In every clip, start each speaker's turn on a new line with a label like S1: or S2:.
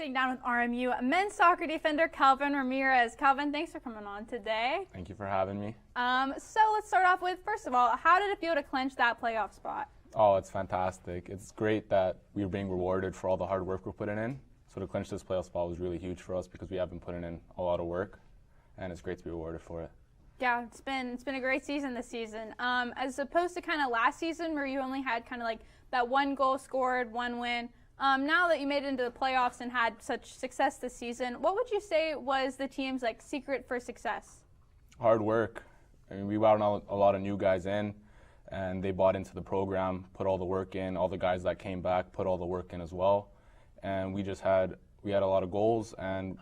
S1: sitting down with RMU men's soccer defender Kelvin Ramirez. Kelvin, thanks for coming on today.
S2: Thank you for having me.
S1: So let's start off with, first of all, how did it feel to clinch that playoff spot?
S2: Oh, it's fantastic. It's great that we're being rewarded for all the hard work we're putting in. So to clinch this playoff spot was really huge for us because we have been putting in a lot of work, and it's great to be rewarded for it.
S1: Yeah, it's been a great season this season. As opposed to kind of last season where you only had kind of like that one goal scored, one win. Now that you made it into the playoffs and had such success this season, what would you say was the team's secret for success?
S2: Hard work. I mean, we brought a lot of new guys in, and they bought into the program, put all the work in. All the guys that came back put all the work in as well, and we had a lot of goals, and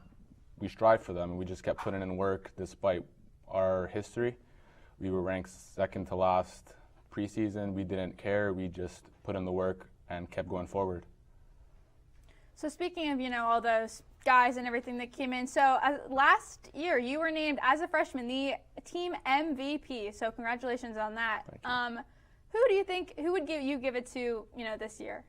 S2: we strived for them, and we just kept putting in work despite our history. We were ranked second to last preseason. We didn't care. We just put in the work and kept going forward.
S1: So speaking of, all those guys and everything that came in, so last year you were named as a freshman the team MVP. So congratulations on that. Who do you think would give it to, this year?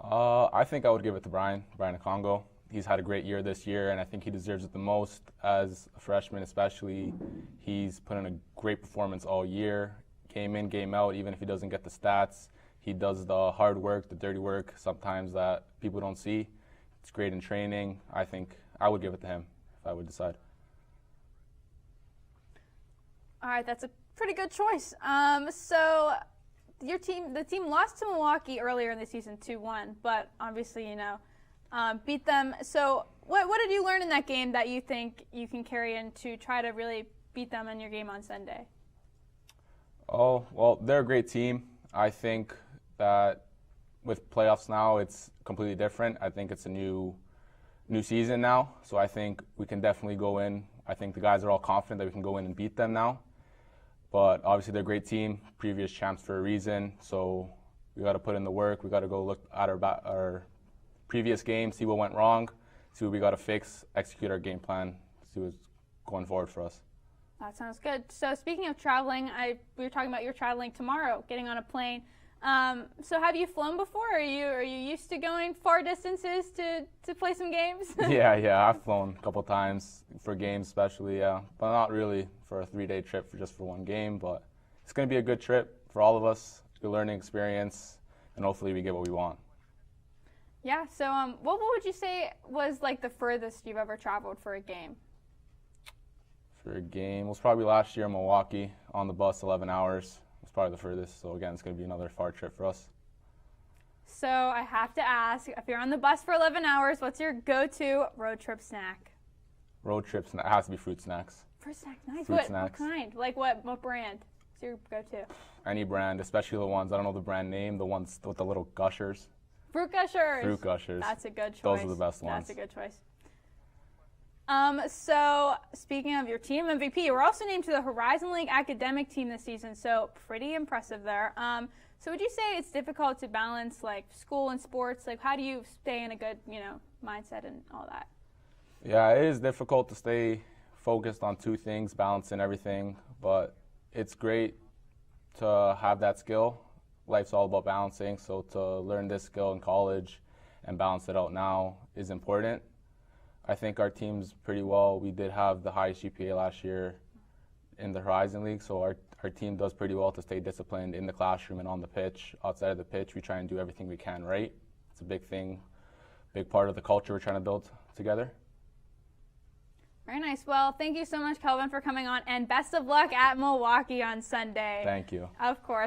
S2: I think I would give it to Brian Congo. He's had a great year this year, and I think he deserves it the most as a freshman, especially. He's put in a great performance all year, game in, game out, even if he doesn't get the stats. He does the hard work, the dirty work, sometimes that people don't see. It's great in training. I think I would give it to him if I would decide.
S1: All right, that's a pretty good choice. So the team lost to Milwaukee earlier in the season 2-1, but obviously, beat them. So what did you learn in that game that you think you can carry in to try to really beat them in your game on Sunday?
S2: Oh, well, they're a great team. I think that with playoffs now, it's completely different. I think it's a new season now, so I think we can definitely go in. I think the guys are all confident that we can go in and beat them now. But obviously they're a great team, previous champs for a reason, so we got to put in the work. We got to go look at our previous game, see what went wrong, see what we got to fix, execute our game plan, see what's going forward for us.
S1: That sounds good. So speaking of traveling, we were talking about you're traveling tomorrow, getting on a plane. So have you flown before? Are you used to going far distances to play some games?
S2: Yeah, I've flown a couple times for games especially, yeah. But not really for a 3-day trip just for one game. But it's going to be a good trip for all of us, good learning experience, and hopefully we get what we want.
S1: Yeah, so what would you say was the furthest you've ever traveled for a game?
S2: For a game, it was probably last year in Milwaukee on the bus, 11 hours. It's probably the furthest, so again, it's going to be another far trip for us.
S1: So I have to ask, if you're on the bus for 11 hours, what's your go-to road trip snack?
S2: Road trip snack, it has to be fruit snacks.
S1: Fruit snacks, nice.
S2: Fruit snacks.
S1: What kind? What brand? What's your go-to?
S2: Any brand, especially the ones, I don't know the brand name, the ones with the little gushers.
S1: Fruit Gushers.
S2: Fruit Gushers.
S1: That's a good choice.
S2: Those are the best ones.
S1: That's a good choice. So speaking of your team MVP, you were also named to the Horizon League academic team this season, so pretty impressive there. So would you say it's difficult to balance school and sports? How do you stay in a good, mindset and all that?
S2: Yeah, it is difficult to stay focused on two things, balancing everything, but it's great to have that skill. Life's all about balancing, so to learn this skill in college and balance it out now is important. I think our team's pretty well. We did have the highest GPA last year in the Horizon League, so our team does pretty well to stay disciplined in the classroom and on the pitch. Outside of the pitch, we try and do everything we can right. It's a big thing, big part of the culture we're trying to build together.
S1: Very nice. Well, thank you so much, Kelvin, for coming on, and best of luck at Milwaukee on Sunday.
S2: Thank you.
S1: Of course.